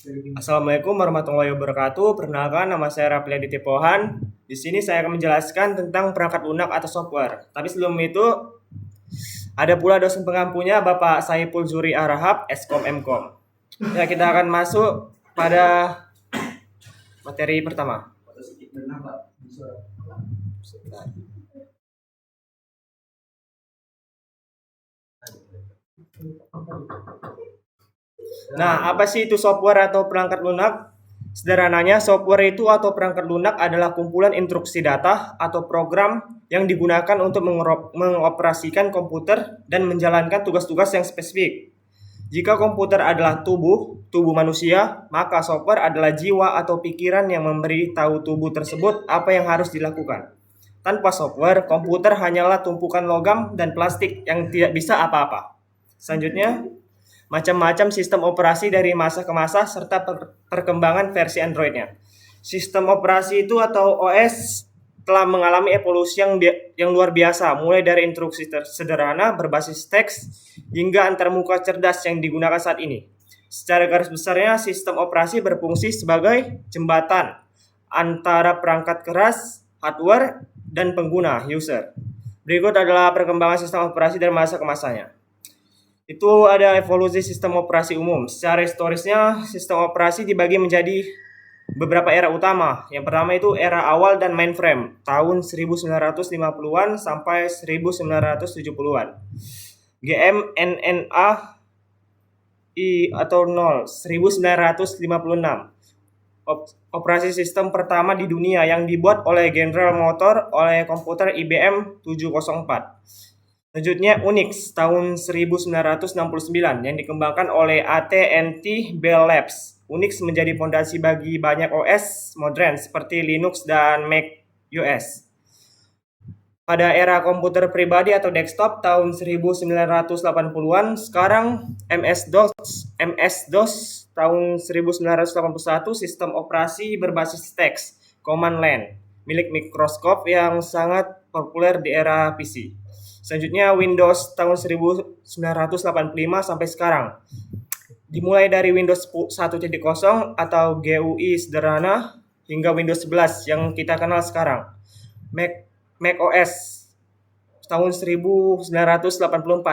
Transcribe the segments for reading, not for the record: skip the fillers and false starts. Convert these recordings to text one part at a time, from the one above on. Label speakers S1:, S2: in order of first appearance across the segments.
S1: Assalamualaikum warahmatullahi wabarakatuh. Perkenalkan, nama saya Rafli Aditya Pohan. Di sini saya akan menjelaskan tentang perangkat lunak atau software. Tapi sebelum itu, ada pula dosen pengampunya, Bapak Saiful Zuri Arahab, Eskom Mkom. Ya, kita akan masuk pada materi pertama. Nah, apa sih itu software atau perangkat lunak? Sederhananya, software itu atau perangkat lunak adalah kumpulan instruksi data atau program yang digunakan untuk mengoperasikan komputer dan menjalankan tugas-tugas yang spesifik. Jika komputer adalah tubuh manusia, maka software adalah jiwa atau pikiran yang memberi tahu tubuh tersebut apa yang harus dilakukan. Tanpa software, komputer hanyalah tumpukan logam dan plastik yang tidak bisa apa-apa. Selanjutnya, macam-macam sistem operasi dari masa ke masa serta perkembangan versi Android-nya. Sistem operasi itu atau OS telah mengalami evolusi yang luar biasa, mulai dari instruksi sederhana berbasis teks hingga antarmuka cerdas yang digunakan saat ini. Secara garis besarnya, sistem operasi berfungsi sebagai jembatan antara perangkat keras, hardware, dan pengguna, user. Berikut adalah perkembangan sistem operasi dari masa ke masanya. Itu ada evolusi sistem operasi umum. Secara historisnya, sistem operasi dibagi menjadi beberapa era utama. Yang pertama itu era awal dan mainframe, tahun 1950-an sampai 1970-an. GM NNA I atau 0, 1956. Operasi sistem pertama di dunia yang dibuat oleh General Motors oleh komputer IBM 704. Selanjutnya Unix tahun 1969 yang dikembangkan oleh AT&T Bell Labs. Unix menjadi fondasi bagi banyak OS modern seperti Linux dan Mac OS. Pada era komputer pribadi atau desktop tahun 1980-an, sekarang MS-DOS tahun 1981 sistem operasi berbasis teks, command line, milik Microsoft yang sangat populer di era PC. Selanjutnya Windows tahun 1985 sampai sekarang. Dimulai dari Windows 1.0 atau GUI sederhana hingga Windows 11 yang kita kenal sekarang. Mac OS tahun 1984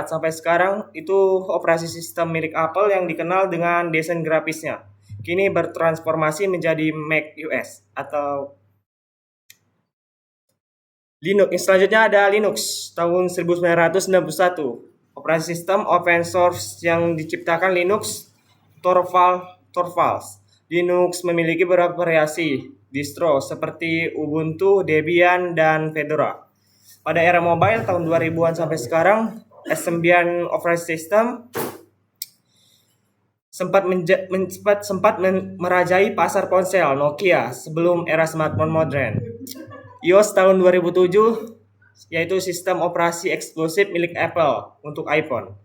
S1: sampai sekarang itu operasi sistem milik Apple yang dikenal dengan desain grafisnya. Kini bertransformasi menjadi Mac OS atau Linux. Selanjutnya ada Linux tahun 1991. Operasi sistem open source yang diciptakan Linux Torvalds. Linux memiliki beberapa variasi distro seperti Ubuntu, Debian, dan Fedora. Pada era mobile tahun 2000-an sampai sekarang, S9 operating system sempat merajai pasar ponsel Nokia sebelum era smartphone modern. iOS tahun 2007 yaitu sistem operasi eksklusif milik Apple untuk iPhone.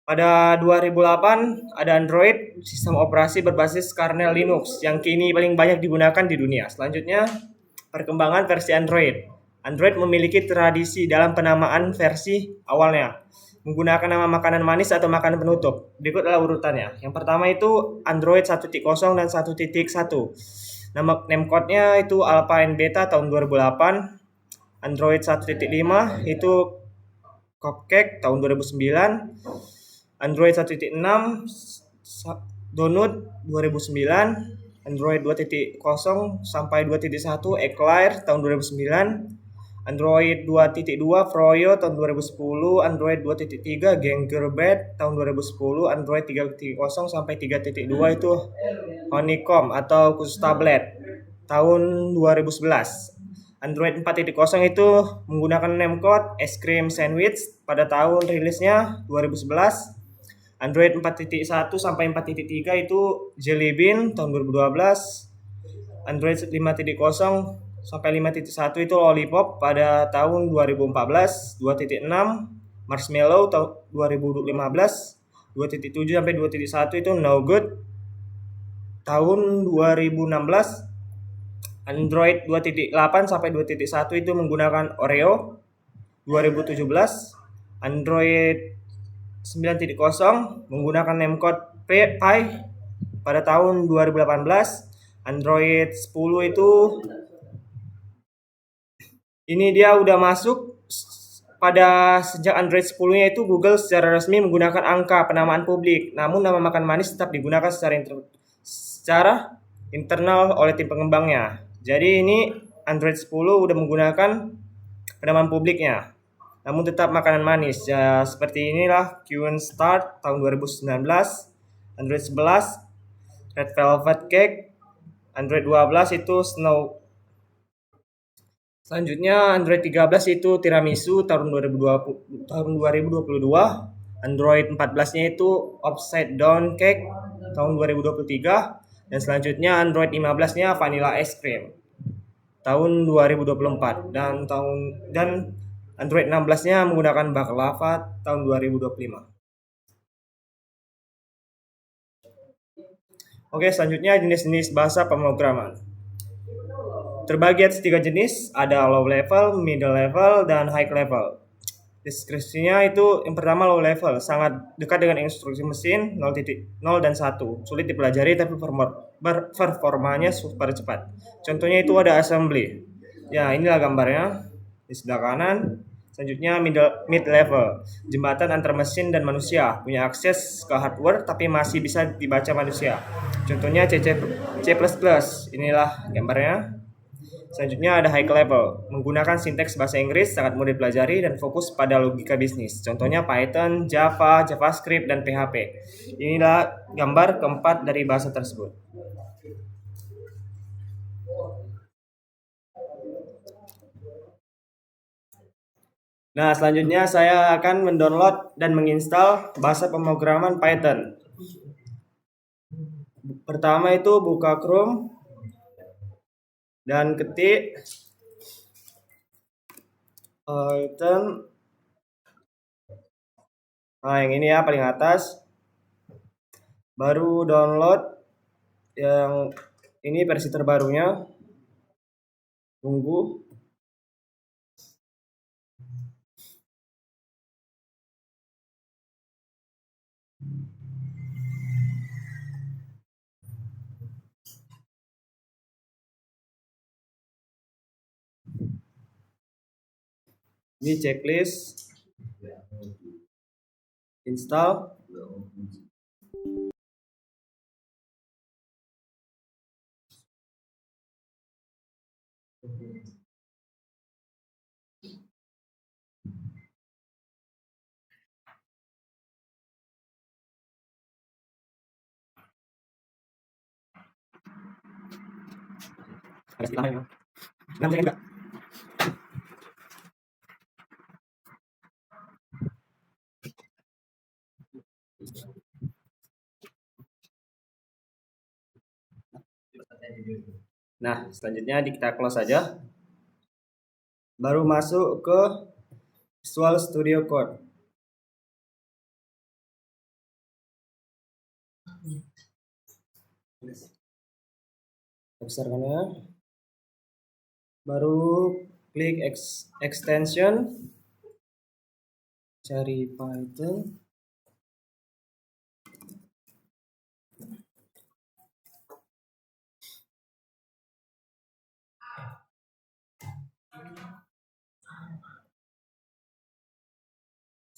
S1: Pada 2008 ada Android, sistem operasi berbasis kernel Linux yang kini paling banyak digunakan di dunia. Selanjutnya, perkembangan versi Android. Android memiliki tradisi dalam penamaan versi awalnya, menggunakan nama makanan manis atau makanan penutup. Berikut adalah urutannya. Yang pertama itu Android 1.0 dan 1.1. Nama namecode-nya itu Alpha and Beta tahun 2008. Android 1.5 itu Cupcake tahun 2009. Android 1.6 Donut 2009. Android 2.0 sampai 2.1 Eclair tahun 2009. Android 2.2 Froyo tahun 2010, Android 2.3 Gingerbread tahun 2010, Android 3.0 sampai 3.2 itu Honeycomb atau khusus tablet tahun 2011. Android 4.0 itu menggunakan namecode Es Krim Sandwich pada tahun rilisnya 2011. Android 4.1 sampai 4.3 itu Jelly Bean tahun 2012. Android 5.0 sampai 5.1 itu Lollipop pada tahun 2014, 2.6 Marshmallow tahun 2015, 2.7 sampai 2.1 itu No Good tahun 2016. Android 2.8 sampai 2.1 itu menggunakan Oreo 2017. Android 9.0 menggunakan namecode Pi pada tahun 2018 Android 10 itu ini dia udah masuk pada sejak Android 10-nya itu Google secara resmi menggunakan angka penamaan publik. Namun nama makan manis tetap digunakan secara internal oleh tim pengembangnya. Jadi ini Android 10 udah menggunakan penamaan publiknya. Namun tetap makanan manis. Ya seperti inilah QN Start tahun 2019, Android 11 Red Velvet Cake, Android 12 itu Snow. Selanjutnya Android 13 itu Tiramisu tahun 2022. Android 14-nya itu Upside Down Cake tahun 2023 dan selanjutnya Android 15-nya Vanilla Ice Cream tahun 2024 dan Android 16-nya menggunakan baklava tahun 2025. Oke, selanjutnya jenis-jenis bahasa pemrograman. Terbagi atas 3 jenis, ada low level, middle level, dan high level. Deskripsinya itu yang pertama low level, sangat dekat dengan instruksi mesin 0.0 dan 1. Sulit dipelajari tapi performanya super cepat. Contohnya itu ada assembly. Ya, inilah gambarnya di sebelah kanan. Selanjutnya mid level, jembatan antar mesin dan manusia, punya akses ke hardware tapi masih bisa dibaca manusia. Contohnya C++. Inilah gambarnya. Selanjutnya ada high level, menggunakan sinteks bahasa Inggris sangat mudah dipelajari dan fokus pada logika bisnis. Contohnya Python, Java, JavaScript, dan PHP. Inilah gambar keempat dari bahasa tersebut. Nah, selanjutnya saya akan mendownload dan menginstal bahasa pemrograman Python. Pertama itu buka Chrome dan ketik Python. Nah, yang ini ya paling atas. Baru download yang ini versi terbarunya. Tunggu. Ini checklist. Install. Ada istilahnya. Enggak. Nah, selanjutnya kita close saja. Baru masuk ke Visual Studio Code. Besarkan ya. Baru klik extension, cari Python.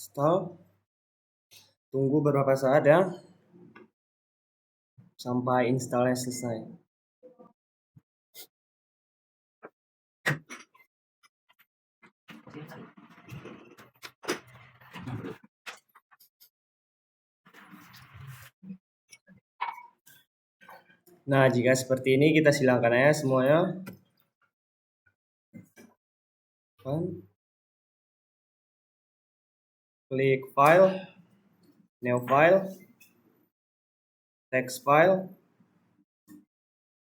S1: Install. Tunggu beberapa saat ya sampai installnya selesai. Nah, jika seperti ini kita silangkan aja semuanya. Klik file, new file, text file.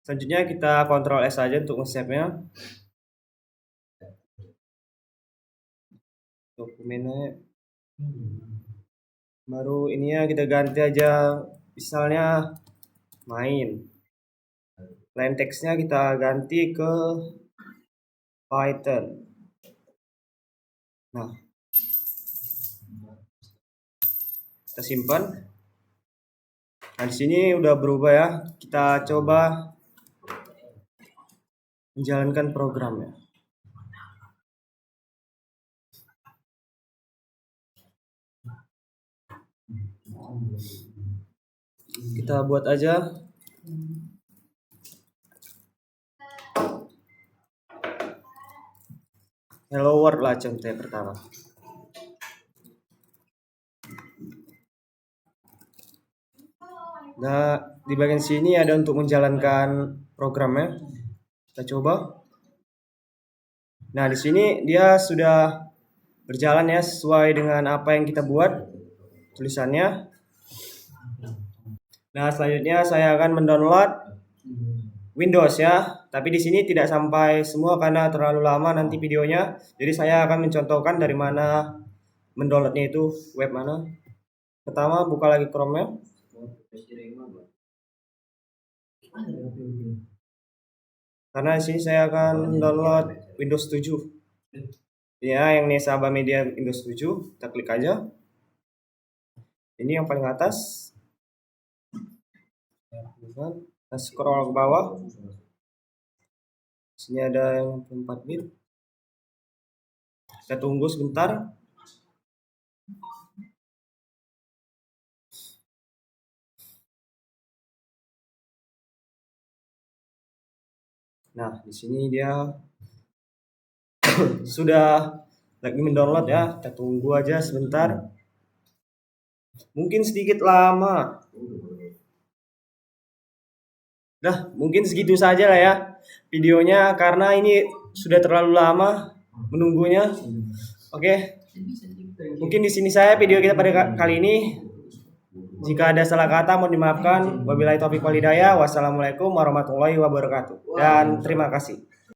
S1: Selanjutnya kita Ctrl S saja untuk nge-save-nya. Dokumennya. Baru ininya kita ganti aja, misalnya main. Plain text-nya kita ganti ke Python. Nah, kita simpan. Nah, di sini udah berubah ya. Kita coba menjalankan programnya. Kita buat aja. Hello world lah contoh pertama. Nah, di bagian sini ada untuk menjalankan programnya. Kita coba. Nah, di sini dia sudah berjalan ya sesuai dengan apa yang kita buat tulisannya. Nah, selanjutnya saya akan mendownload Windows ya. Tapi di sini tidak sampai semua karena terlalu lama nanti videonya. Jadi saya akan mencontohkan dari mana mendownloadnya itu, web mana. Pertama buka lagi Chrome-nya. Karena di sini saya akan download Windows 7. Ya, yang Sabah Media Windows 7, kita klik aja. Ini yang paling atas. Kita scroll ke bawah. Sini ada yang 4 bit. Kita tunggu sebentar. Nah, di sini dia sudah lagi mendownload ya. Kita tunggu aja sebentar. Mungkin sedikit lama. Nah, mungkin segitu saja lah ya videonya karena ini sudah terlalu lama menunggunya. Oke. Mungkin di sini saya video kita pada kali ini. Jika ada salah kata mohon dimaafkan. Wabillahi taufiq wal hidayah. Wassalamualaikum warahmatullahi wabarakatuh. Dan terima kasih.